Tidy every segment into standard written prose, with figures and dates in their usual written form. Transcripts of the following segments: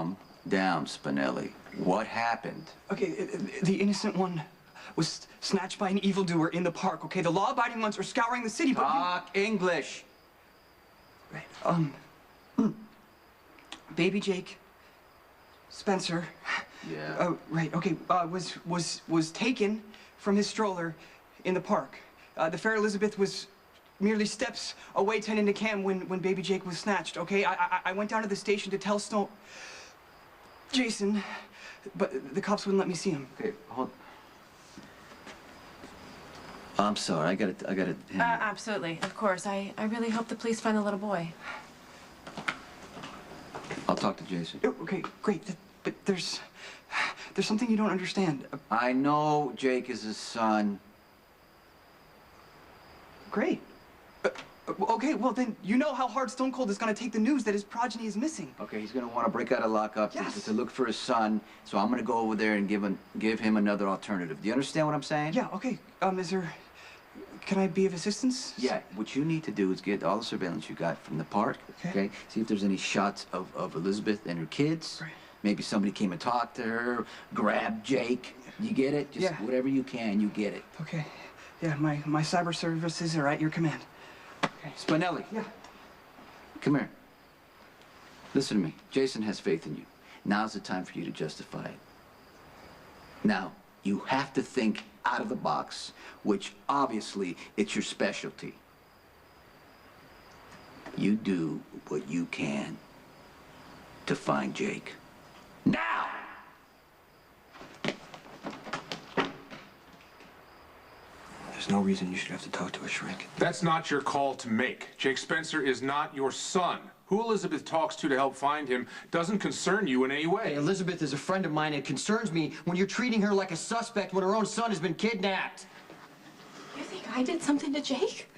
Calm down, Spinelli. What happened? Okay, the innocent one was snatched by an evildoer in the park, okay? The law-abiding ones are scouring the city, but... Talk English. Right, Baby Jake, Spencer... Yeah. Right, okay, was taken from his stroller in the park. The fair Elizabeth was merely steps away tending to Cam when Baby Jake was snatched, okay? I went down to the station to tell Jason, but the cops wouldn't let me see him. Okay, hold. I'm sorry, I gotta... Absolutely, of course. I really hope the police find the little boy. I'll talk to Jason. Okay, great, but there's something you don't understand. I know Jake is his son. Great. Okay, well then, you know how hard Stone Cold is gonna take the news that his progeny is missing. Okay, he's gonna want to break out of lockup to look for his son, so I'm gonna go over there and give him another alternative. Do you understand what I'm saying? Yeah, okay. Can I be of assistance? Yeah, what you need to do is get all the surveillance you got from the park, okay? See if there's any shots of Elizabeth and her kids. Right. Maybe somebody came and talked to her, grabbed Jake. You get it? Just whatever you can, you get it. Okay. Yeah, my cyber services are at your command. Okay. Spinelli. Yeah. Come here. Listen to me. Jason has faith in you. Now's the time for you to justify it. Now, you have to think out of the box, which obviously it's your specialty. You do what you can to find Jake. Now! There's no reason you should have to talk to a shrink. That's not your call to make. Jake Spencer is not your son. Who Elizabeth talks to help find him doesn't concern you in any way. Hey, Elizabeth is a friend of mine. It concerns me when you're treating her like a suspect when her own son has been kidnapped. You think I did something to Jake?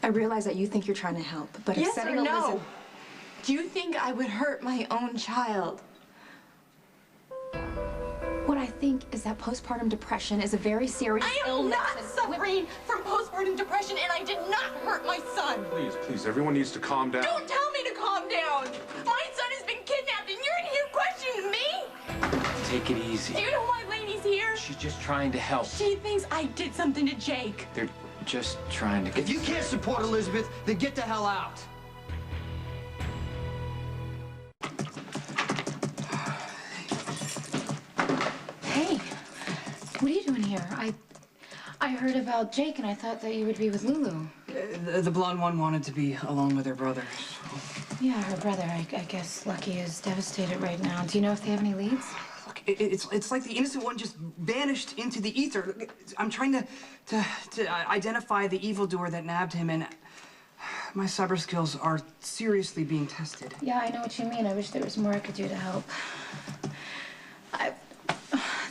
I realize that you think you're trying to help, but Yes upsetting or no? Elizabeth... Do you think I would hurt my own child? What I think is that postpartum depression is a very serious illness. I am not suffering from postpartum depression, and I did not hurt my son. Please, everyone needs to calm down. Don't tell me to calm down. My son has been kidnapped, and you're in here questioning me? Take it easy. Do you know why Lainey's here? She's just trying to help. She thinks I did something to Jake. They're just trying to... If you can't support Elizabeth, then get the hell out. Hey, what are you doing here? I heard about Jake, and I thought that you would be with Lulu. The blonde one wanted to be along with her brother. Yeah, her brother. I guess Lucky is devastated right now. Do you know if they have any leads? Look, it's like the innocent one just vanished into the ether. I'm trying to identify the evildoer that nabbed him, and my cyber skills are seriously being tested. Yeah, I know what you mean. I wish there was more I could do to help.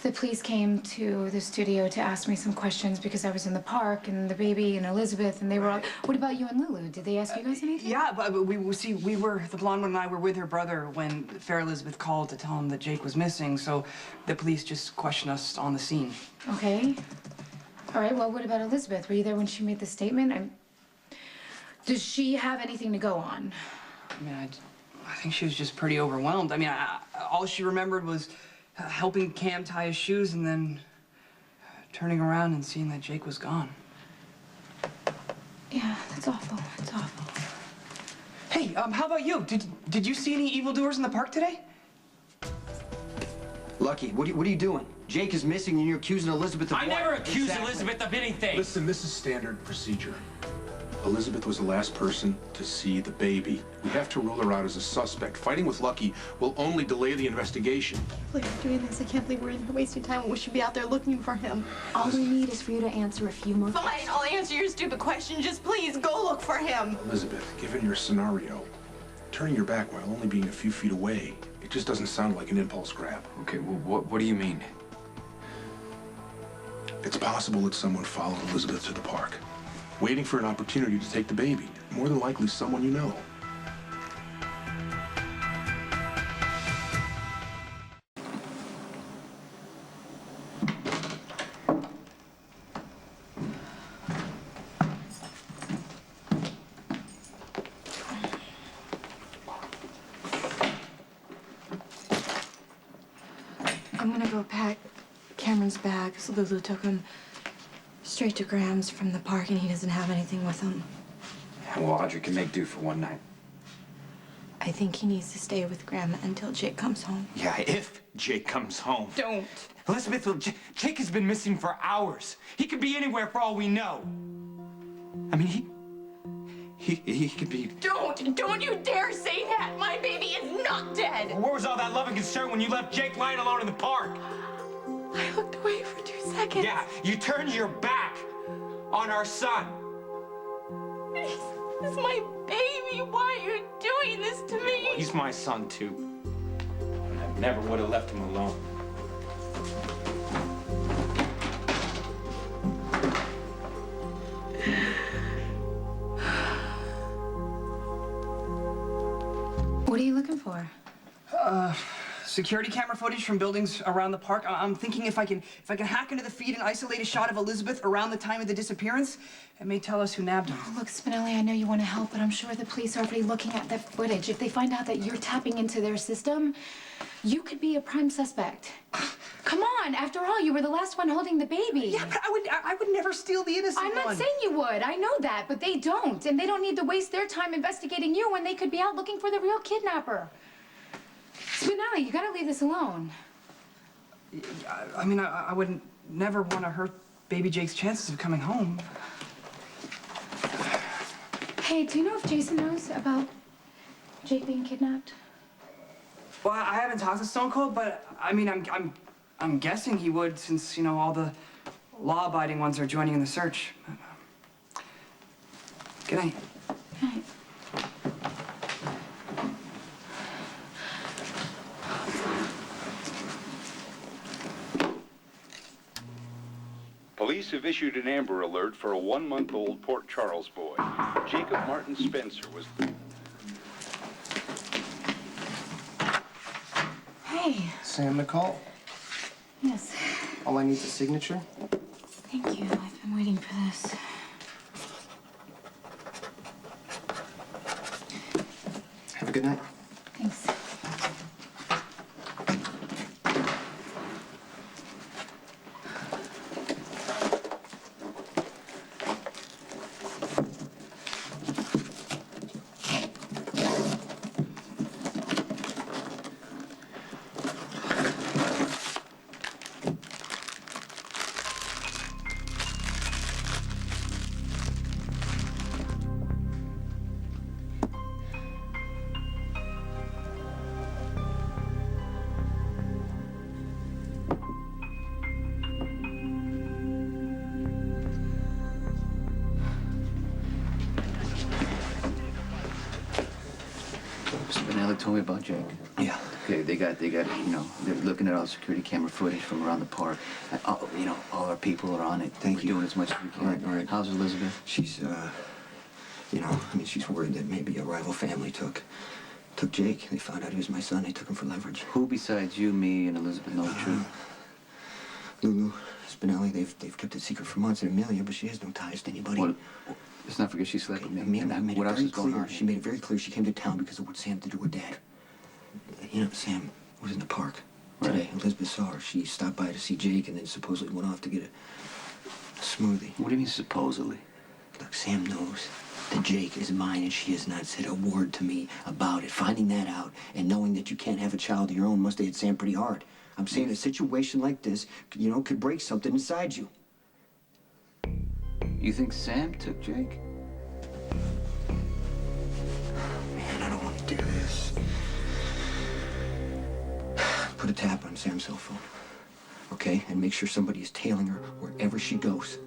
The police came to the studio to ask me some questions because I was in the park and the baby and Elizabeth, and they were all, what about you and Lulu? Did they ask you guys anything? Yeah, but the blonde one and I were with her brother when Fair Elizabeth called to tell him that Jake was missing, so the police just questioned us on the scene. Okay. All right, well, what about Elizabeth? Were you there when she made the statement? Does she have anything to go on? I mean, I think she was just pretty overwhelmed. I mean, all she remembered was helping Cam tie his shoes and then turning around and seeing that Jake was gone. Yeah, that's awful. It's awful. Hey, how about you? Did you see any evildoers in the park today? Lucky, what are you doing? Jake is missing and you're accusing Elizabeth of I what? never accused Exactly. Elizabeth of anything. Listen, this is standard procedure. Elizabeth was the last person to see the baby. We have to rule her out as a suspect. Fighting with Lucky will only delay the investigation. I can't believe we're doing this. I can't believe we're in here wasting time when we should be out there looking for him. All we need is for you to answer a few more Fine, questions. I'll answer your stupid question. Just please go look for him. Elizabeth, given your scenario, turning your back while only being a few feet away, it just doesn't sound like an impulse grab. Okay, well, what do you mean? It's possible that someone followed Elizabeth to the park, waiting for an opportunity to take the baby. More than likely, someone you know. I'm gonna go pack Cameron's bags. Lulu took him straight to Graham's from the park, and he doesn't have anything with him. Well, Audrey can make do for one night. I think he needs to stay with Graham until Jake comes home. Yeah, if Jake comes home. Don't. Elizabeth, Jake has been missing for hours. He could be anywhere for all we know. I mean, he could be... Don't you dare say that! My baby is not dead! Where was all that love and concern when you left Jake lying alone in the park? I looked away for 2 seconds. Yeah, you turned your back on our son. He's my baby. Why are you doing this to me? Well, he's my son, too. And I never would have left him alone. What are you looking for? Security camera footage from buildings around the park. I'm thinking if I can hack into the feed and isolate a shot of Elizabeth around the time of the disappearance, it may tell us who nabbed her. Oh, look, Spinelli, I know you want to help, but I'm sure the police are already looking at that footage. If they find out that you're tapping into their system, you could be a prime suspect. Come on, after all, you were the last one holding the baby. Yeah, but I would never steal the innocent I'm not one. saying you would. I know that, but they don't. And they don't need to waste their time investigating you when they could be out looking for the real kidnapper. Spinelli, you gotta leave this alone. I mean, I wouldn't never want to hurt baby Jake's chances of coming home. Hey, do you know if Jason knows about Jake being kidnapped? Well, I haven't talked to Stone Cold, but I mean, I'm guessing he would, since you know all the law-abiding ones are joining in the search. Good night. Good night. Police have issued an Amber Alert for a 1-month-old Port Charles boy. Jacob Martin Spencer was... Hey. Sam McCall. Yes. All I need is a signature. Thank you. I've been waiting for this. Have a good night. Thanks. Spinelli told me about Jake. Yeah. Okay, they got, you know, they're looking at all the security camera footage from around the park. You know, all our people are on it. Thank you. We're doing as much as we can. All right. How's Elizabeth? She's, you know, I mean, she's worried that maybe a rival family took Jake. They found out he was my son. They took him for leverage. Who besides you, me, and Elizabeth know the truth? Lulu, Spinelli, they've kept it secret for months, and Amelia, but she has no ties to anybody. Well, let's not forget she slept with me. I made What it else very is going clear. on? She made it very clear she came to town because of what Sam did to her dad. You know, Sam was in the park today. Right. Elizabeth saw her. She stopped by to see Jake and then supposedly went off to get a smoothie. What do you mean, supposedly? Look, Sam knows that Jake is mine, and she has not said a word to me about it. Finding that out and knowing that you can't have a child of your own must have hit Sam pretty hard. I'm saying a situation like this, you know, could break something inside you. You think Sam took Jake? Man, I don't want to do this. Put a tap on Sam's cell phone, okay? And make sure somebody is tailing her wherever she goes.